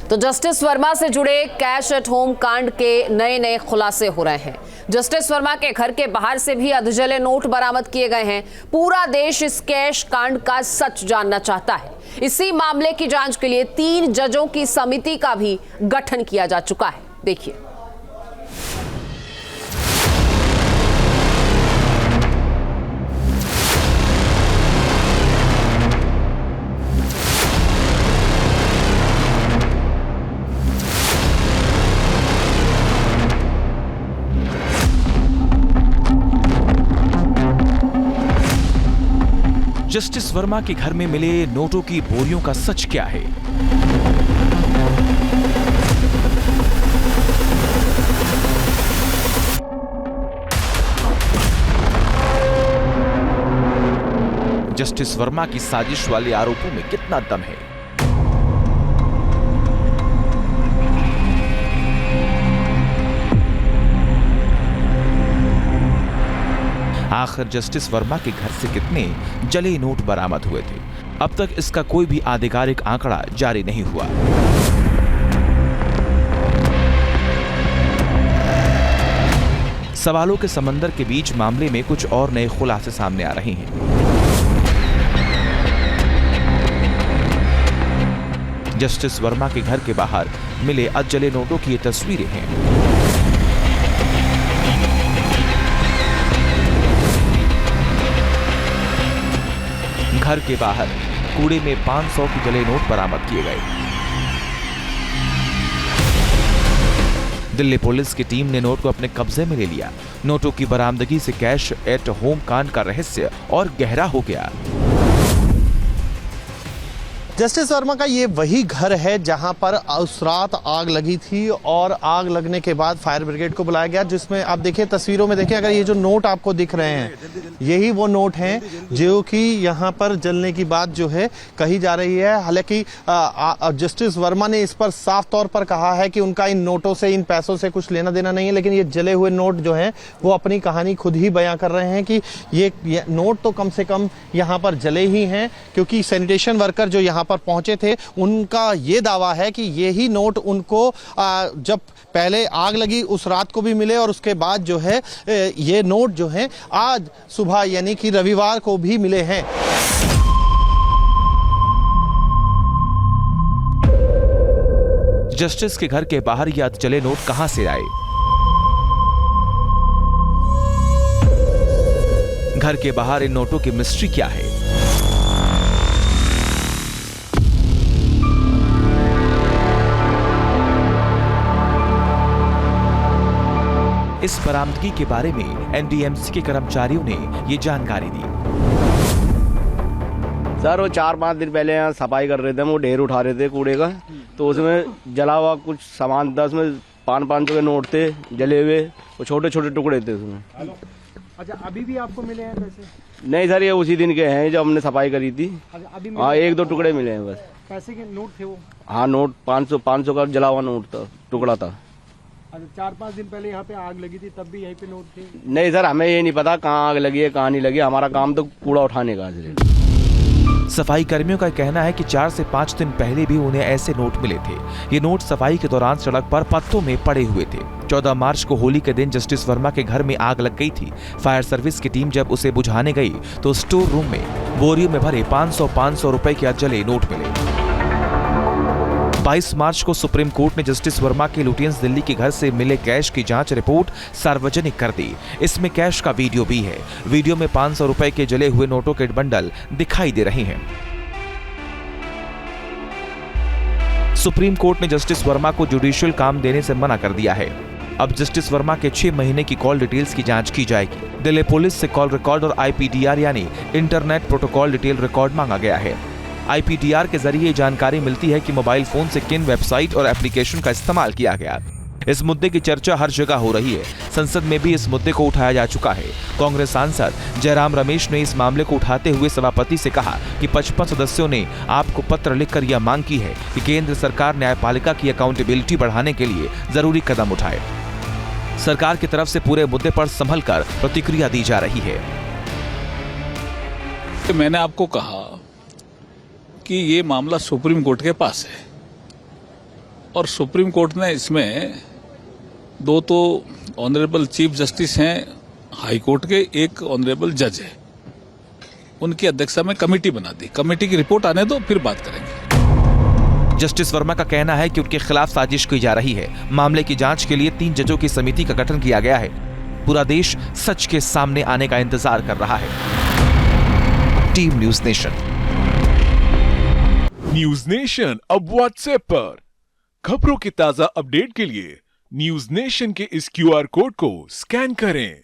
तो जस्टिस वर्मा से जुड़े कैश एट होम कांड के नए खुलासे हो रहे हैं। जस्टिस वर्मा के घर के बाहर से भी अधजले नोट बरामद किए गए हैं। पूरा देश इस कैश कांड का सच जानना चाहता है। इसी मामले की जांच के लिए 3 जजों की समिति का भी गठन किया जा चुका है। देखिए, जस्टिस वर्मा के घर में मिले नोटों की बोरियों का सच क्या है? जस्टिस वर्मा की साजिश वाले आरोपों में कितना दम है? आखिर जस्टिस वर्मा के घर से कितने जले नोट बरामद हुए थे? अब तक इसका कोई भी आधिकारिक आंकड़ा जारी नहीं हुआ। सवालों के समंदर के बीच मामले में कुछ और नए खुलासे सामने आ रहे हैं। जस्टिस वर्मा के घर के बाहर मिले अधजले नोटों की ये तस्वीरें हैं। घर के बाहर कूड़े में 500 के जले नोट बरामद किए गए। दिल्ली पुलिस की टीम ने नोट को अपने कब्जे में ले लिया। नोटों की बरामदगी से कैश एट होम कांड का रहस्य और गहरा हो गया। जस्टिस वर्मा का ये वही घर है जहां पर उस रात आग लगी थी और आग लगने के बाद फायर ब्रिगेड को बुलाया गया, जिसमें आप देखिए तस्वीरों में देखिए, अगर ये जो नोट आपको दिख रहे हैं यही वो नोट हैं जो कि यहाँ पर जलने की बात जो है कही जा रही है। हालांकि जस्टिस वर्मा ने इस पर साफ तौर पर कहा है कि उनका इन नोटों से, इन पैसों से कुछ लेना देना नहीं है, लेकिन ये जले हुए नोट जो हैं वो अपनी कहानी खुद ही बयां कर रहे हैं कि ये नोट तो कम से कम यहाँ पर जले ही हैं, क्योंकि सैनिटेशन वर्कर जो यहाँ पर पहुंचे थे उनका ये दावा है कि यही नोट उनको जब पहले आग लगी उस रात को भी मिले और उसके बाद जो है ये नोट जो हैं आज सुबह यानी कि रविवार को भी मिले हैं। जस्टिस के घर के बाहर ये अधजले नोट कहां से आए? घर के बाहर इन नोटों की मिस्ट्री क्या है? इस बरामदगी के बारे में एनडीएमसी के कर्मचारियों ने ये जानकारी दी। सर वो 4-5 दिन पहले यहाँ सफाई कर रहे थे, वो ढेर उठा रहे थे कूड़े का, तो उसमें जला हुआ कुछ सामान था। उसमें 500 के नोट थे जले हुए, वो छोटे छोटे टुकड़े थे उसमें। अच्छा, अभी भी आपको मिले हैं पैसे? नहीं सर, ये उसी दिन के हैं जब हमने सफाई करी थी। अभी हाँ, 1-2 टुकड़े मिले हैं बस। पैसे के नोट थे वो? हाँ, नोट 500 का जला हुआ नोट था, टुकड़ा था। अच्छा, 4-5 दिन पहले यहाँ पे आग लगी थी, तब भी यहीं पे नोट थे? नहीं सर, हमें ये नहीं पता कहाँ आग लगी है कहाँ नहीं लगी। हमारा काम तो कूड़ा उठाने का है। सफाई कर्मियों का कहना है कि 4 से 5 दिन पहले भी उन्हें ऐसे नोट मिले थे। ये नोट सफाई के दौरान सड़क पर पत्तों में पड़े हुए थे। 14 मार्च को होली के दिन जस्टिस वर्मा के घर में आग लग गई थी। फायर सर्विस की टीम जब उसे बुझाने गई तो स्टोर रूम में बोरियों में भरे 500 रुपए के अधजले नोट मिले। 22 मार्च को सुप्रीम कोर्ट ने जस्टिस वर्मा के लुटियंस दिल्ली के घर से मिले कैश की जांच रिपोर्ट सार्वजनिक कर दी। इसमें कैश का वीडियो भी है। वीडियो में 500 रुपए के जले हुए नोटों के बंडल दिखाई दे रहे हैं। सुप्रीम कोर्ट ने जस्टिस वर्मा को जुडिशियल काम देने से मना कर दिया है। अब जस्टिस वर्मा के 6 महीने की कॉल डिटेल्स की जांच की जाएगी। दिल्ली पुलिस से कॉल रिकॉर्ड और IPDR यानी इंटरनेट प्रोटोकॉल डिटेल रिकॉर्ड मांगा गया है। IPDR के जरिए जानकारी मिलती है कि मोबाइल फोन से किन वेबसाइट और एप्लीकेशन का इस्तेमाल किया गया। इस मुद्दे की चर्चा हर जगह हो रही है। संसद में भी इस मुद्दे को उठाया जा चुका है। कांग्रेस सांसद जयराम रमेश ने इस मामले को उठाते हुए सभापति से कहा कि 55 सदस्यों ने आपको पत्र लिखकर यह मांग की है कि केंद्र सरकार न्यायपालिका की अकाउंटेबिलिटी बढ़ाने के लिए जरूरी कदम उठाए। सरकार की तरफ से पूरे मुद्दे पर संभल कर प्रतिक्रिया दी जा रही है। मैंने आपको कहा कि ये मामला सुप्रीम कोर्ट के पास है और सुप्रीम कोर्ट ने इसमें दो तो ऑनरेबल चीफ जस्टिस हैं हाई कोर्ट के, एक ऑनरेबल जज है, उनकी अध्यक्षता में कमेटी बना दी। कमेटी की रिपोर्ट आने दो, फिर बात करेंगे। जस्टिस वर्मा का कहना है कि उनके खिलाफ साजिश की जा रही है। मामले की जांच के लिए 3 जजों की समिति का गठन किया गया है। पूरा देश सच के सामने आने का इंतजार कर रहा है। Team news nation. News nation अब व्हाट्सएप पर खबरों की ताजा अपडेट के लिए न्यूज नेशन के इस QR कोड को स्कैन करें।